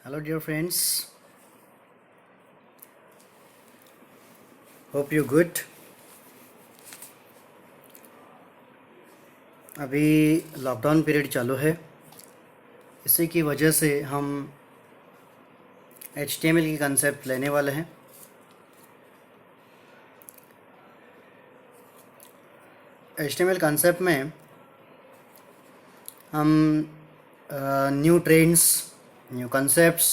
Hello, dear friends. Hope you're good. अभी lockdown period चालू है, इसी की वजह से हम HTML की कंसेप्ट लेने वाले हैं। HTML कंसेप्ट में हम new trends, new concepts,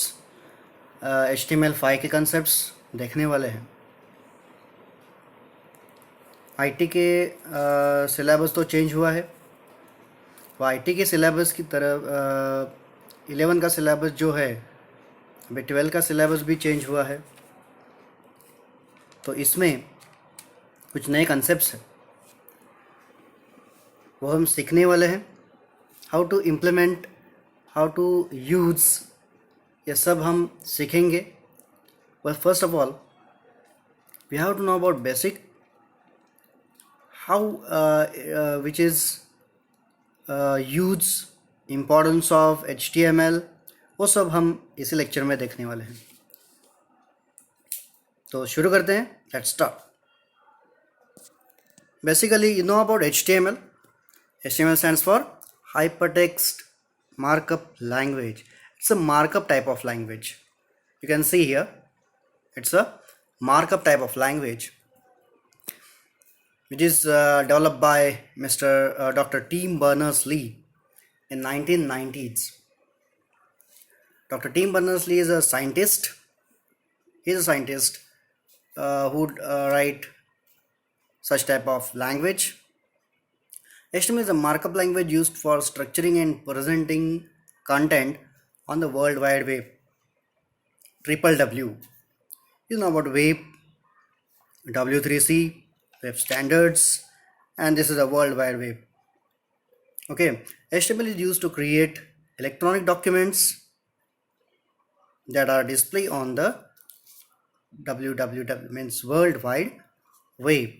HTML5 के कंसेप्ट्स देखने वाले हैं। IT के सिलेबस तो चेंज हुआ है, वो IT के सिलेबस की तरफ 11 का सिलेबस जो है, अभी 12 का सिलेबस भी चेंज हुआ है। तो इसमें कुछ नए कंसेप्ट्स हैं, वो हम सीखने वाले हैं। How to implement, how to use, ये सब हम सीखेंगे। Well, first of all we have to know about basic, how which is use, importance of HTML, वो सब हम इसी लेक्चर में देखने वाले हैं। तो शुरू करते हैं, let's start. Basically you know about HTML. HTML stands for Hypertext Markup Language. It's a markup type of language. You can see here, it's a markup type of language which is developed by Dr. Tim Berners-Lee in 1990s. Dr. Tim Berners-Lee is a scientist. He's a scientist who would write such type of language. HTML is a markup language used for structuring and presenting content on the World Wide Web. Triple W. You know about web, W3C, web standards, and this is a World Wide Web. Okay, HTML is used to create electronic documents that are displayed on the www, means World Wide Web,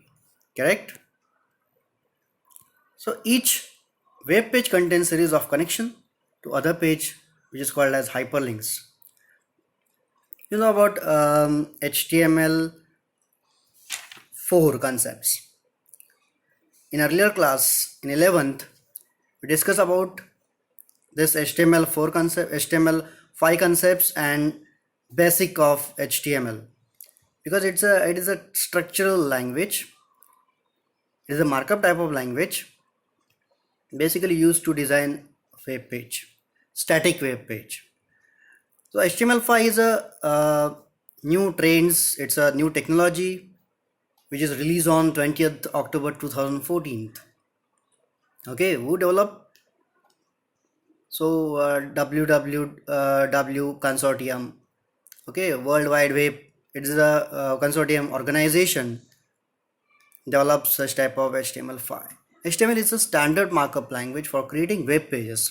correct? So each web page contains series of connection to other page, which is called as hyperlinks. You know about HTML4 concepts. In earlier class, in 11th, we discussed about this HTML4 concept, HTML5 concepts and basic of HTML, because it is a structural language. It is a markup type of language, basically used to design web page, static web page. So HTML5 is a new trends. It's a new technology which is released on 20th October 2014. Okay, who developed? So WWW Consortium. Okay, World Wide Web. It is a consortium organization develops such type of HTML5. HTML is a standard markup language for creating web pages,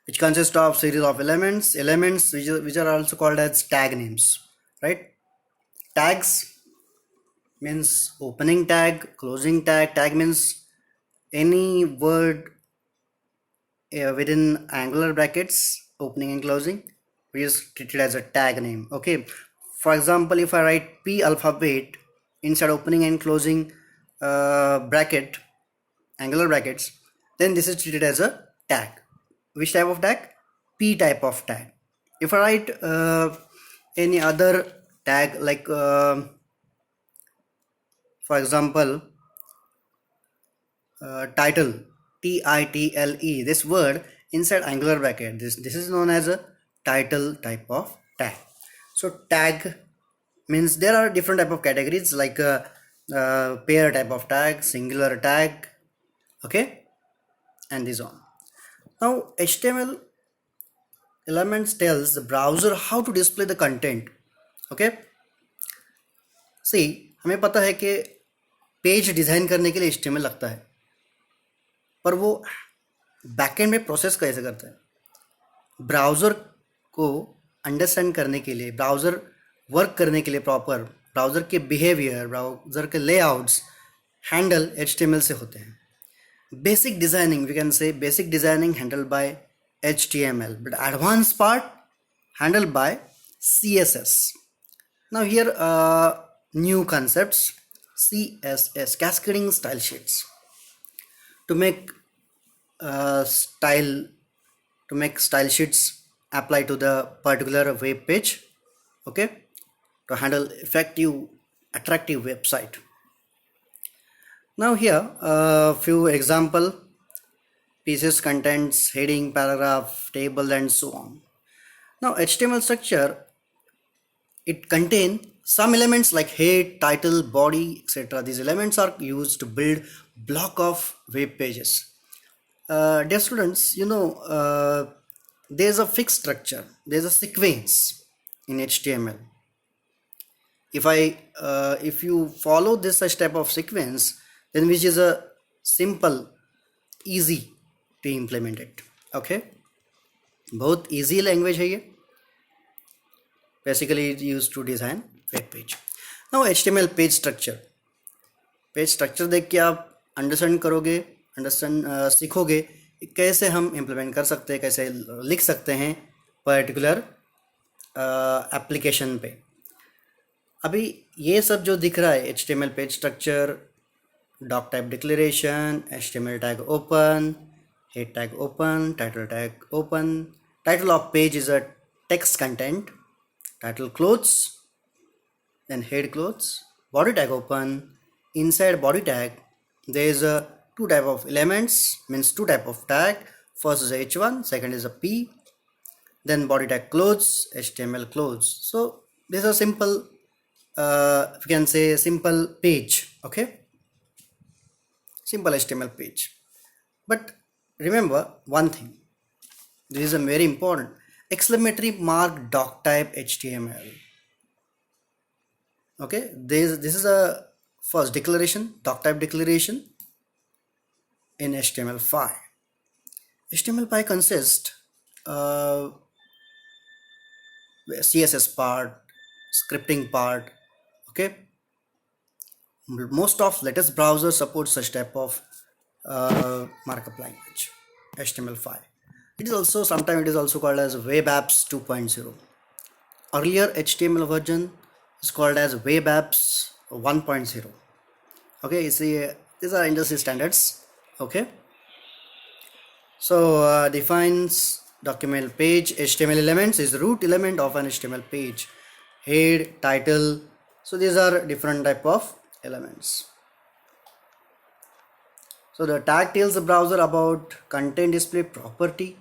which consists of series of elements which are also called as tag names, right? Tags means opening tag, closing tag. Tag means any word within angular brackets, opening and closing, which is treated as a tag name. Okay, for example, if I write P alphabet inside opening and closing bracket, angular brackets, then this is treated as a tag. Which type of tag? P type of tag. If I write any other tag, like for example, title, TITLE, this word inside angular bracket, this is known as a title type of tag. So tag means there are different type of categories, like pair type of tag, singular tag, okay, and this on. Now HTML elements tells the browser how to display the content. Okay, see, हमें पता है कि page design करने के लिए HTML लगता है, पर वो बैकएंड में प्रोसेस कैसे करता है? ब्राउज़र को अंडरस्टैंड करने के लिए, ब्राउज़र वर्क करने के लिए प्रॉपर, ब्राउज़र के बिहेवियर, ब्राउज़र के लेआउट्स हैंडल HTML से होते हैं. Basic designing, we can say basic designing handled by HTML, but advanced part handled by CSS. Now here new concepts, CSS, cascading style sheets, to make style style sheets apply to the particular web page, okay, to handle effective attractive website. Now here a few example pieces, contents, heading, paragraph, table, and so on. Now HTML structure, it contains some elements like head, title, body, etc. These elements are used to build block of web pages. Dear students, there's a fixed structure, there's a sequence in HTML. If you follow this such type of sequence, then which is a simple, easy to implement it, okay. बहुत easy language है ये. Basically it used to design web page. Now HTML page structure देख के आप सीखोगे कैसे हम implement कर सकते हैं, कैसे लिख सकते हैं पर्टिकुलर एप्लीकेशन पे. अभी ये सब जो दिख रहा है, HTML page structure, doc type declaration, HTML tag open, head tag open, title tag open, title of page is a text content, title close, then head close, body tag open. Inside body tag there is a two type of elements, means two type of tag. First is h1, second is a p, then body tag close, HTML close. So this is a simple you can say simple page, okay, simple HTML page. But remember one thing, this is a very important, exclamatory mark doc type HTML, okay. This is a first declaration, doc type declaration in HTML5. HTML5 consists CSS part, scripting part, okay. Most of latest browsers support such type of markup language, HTML5. It is also sometimes it is also called as Web Apps 2.0. Earlier HTML version is called as Web Apps 1.0. Okay, you see these are industry standards, okay. So defines document page. HTML elements is the root element of an HTML page. Head, title, so these are different type of elements. So the tag tells the browser about content display property.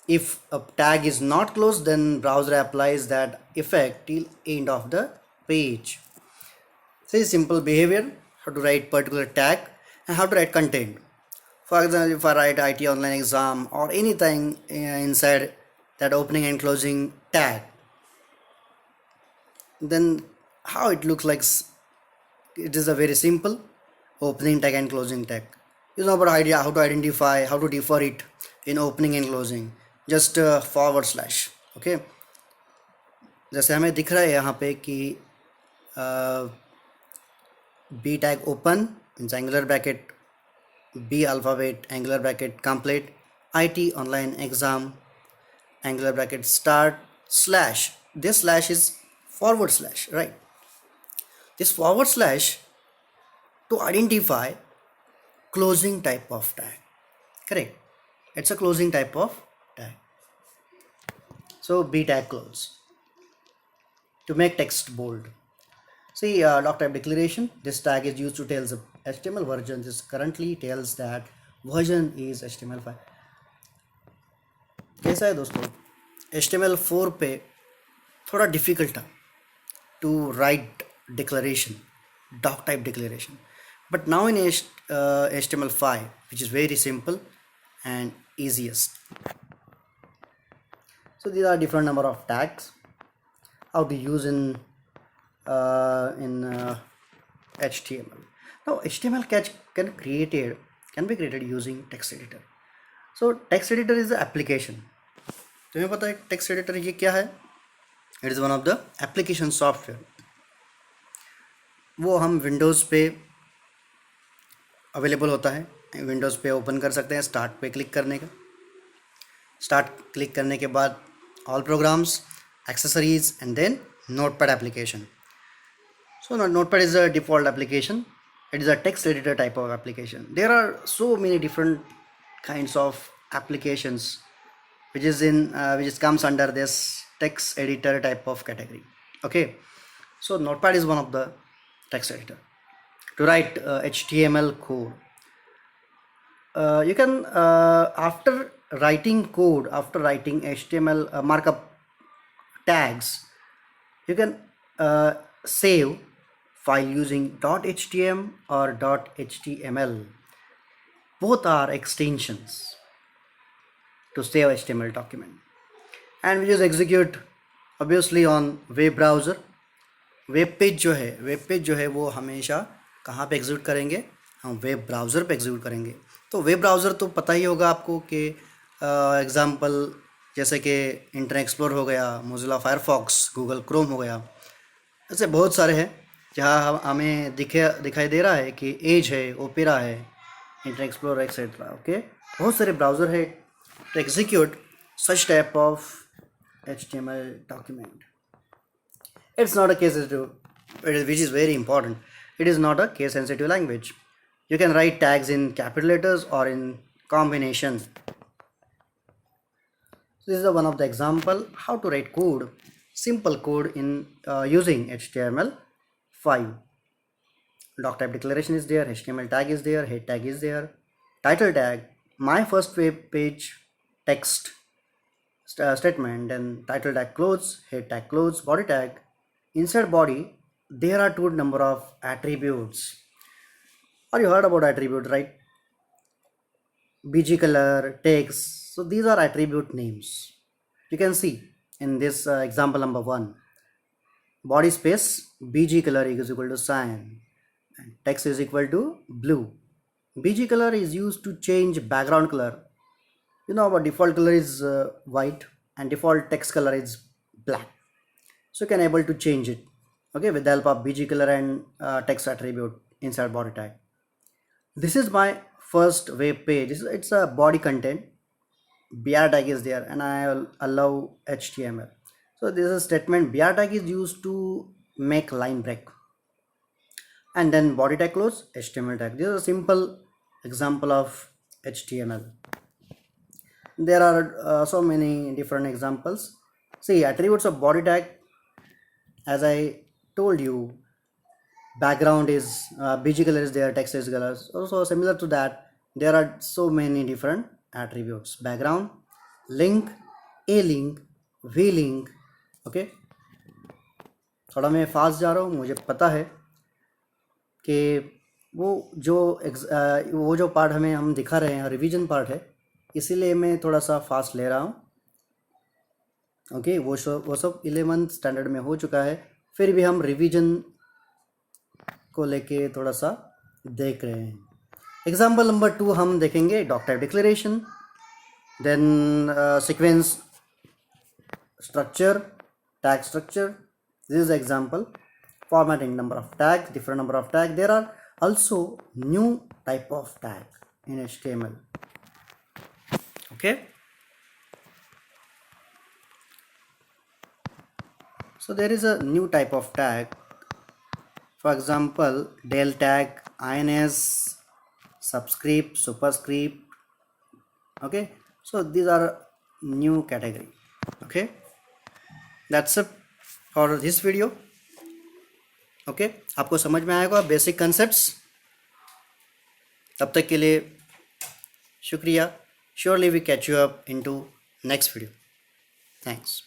If a tag is not closed, then browser applies that effect till end of the page. So it's simple behavior, how to write particular tag and how to write content. For example, if I write IT online exam or anything inside that opening and closing tag, then how it looks like, it is a very simple opening tag and closing tag. You know about idea how to identify, how to defer it in opening and closing, just /, okay. जैसे हमें दिख रहा है यहाँ पे कि B tag open means angular bracket, B alphabet angular bracket complete, IT online exam angular bracket start slash. This slash is /, right? This / to identify closing type of tag, correct. It's a closing type of tag. So B tag close to make text bold. See doc type declaration, this tag is used to tell the HTML version. This currently tells that version is HTML5. कैसा है दोस्तों, HTML4 पे थोड़ा difficult था to write declaration, doc type declaration, but now in HTML5, which is very simple and easiest. So these are different number of tags, how to use in HTML. Now HTML can be created using text editor. So text editor is the application. तुम्हें पता है text editor ये क्या है? It is one of the application software. वो हम Windows पे available होता है, विंडोज़ पे ओपन कर सकते हैं. स्टार्ट पे क्लिक करने का, स्टार्ट क्लिक करने के बाद all programs, accessories, and then Notepad application. So Notepad is a default application. It is a text editor type of application. There are so many different kinds of applications which comes under this text editor type of category. Okay, so Notepad is one of the text editor to write HTML code. You can after writing code, after writing HTML markup tags, you can save file using .htm or .html. Both are extensions to save HTML document, and we just execute obviously on web browser. Web page जो है वो हमेशा कहाँ पे execute करेंगे, हम web browser पे execute करेंगे. तो वेब ब्राउज़र तो पता ही होगा आपको कि एग्जांपल जैसे कि इंटरनेट एक्सप्लोर हो गया, मोजिला फायरफॉक्स, गूगल क्रोम हो गया, ऐसे बहुत सारे हैं जहाँ हमें दिखाई दे रहा है कि एज है, ओपेरा है, इंटरनेट एक्सप्लोर एक्सेट्रा. ओके, बहुत सारे ब्राउज़र है to execute such type of HTML document. It's not a case sensitive, which is very important. It is not a case sensitive language. You can write tags in capital letters or in combination. This is one of the example how to write code, simple code in using HTML5. Doc type declaration is there, HTML tag is there, head tag is there, title tag, my first web page text statement, then title tag clothes, head tag clothes, body tag. Inside body there are two number of attributes. Or you heard about attribute, right? BG color, text. So these are attribute names. You can see in this example number 1, body space BG color is equal to cyan and text is equal to blue. BG color is used to change background color. You know our default color is white and default text color is black, so you can able to change it, okay, with the help of BG color and text attribute inside body tag. This is my first web page. It's a body content, br tag is there, and I allow HTML. So this is a statement. Br tag is used to make line break, and then body tag close, HTML tag. This is a simple example of HTML. There are so many different examples. See, attributes of body tag, as I told you, background is BG color is there, text is colors. Also similar to that, there are so many different attributes. Background, link, a link, v link. Okay, थोड़ा मैं fast जा रहा हूँ, मुझे पता है कि वो जो पार्ट हम दिखा रहे हैं रिवीजन पार्ट है, इसीलिए मैं थोड़ा सा फास्ट ले रहा हूँ. ओके, वो सब 11th स्टैंडर्ड में हो चुका है, फिर भी हम रिवीजन को लेके थोड़ा सा देख रहे हैं. एग्जाम्पल नंबर 2 हम देखेंगे doc type declaration, then sequence structure, tag structure. This is example. Formatting, number of tags, different number of tags. There are also new type of tag in HTML. Okay, so there is a new type of tag. For example, del tag, ins, subscript, superscript. Okay, so these are new category. Okay, that's it for this video. Okay, आपको समझ में आएगा basic concepts. तब तक के लिए शुक्रिया. Surely we catch you up into next video. Thanks.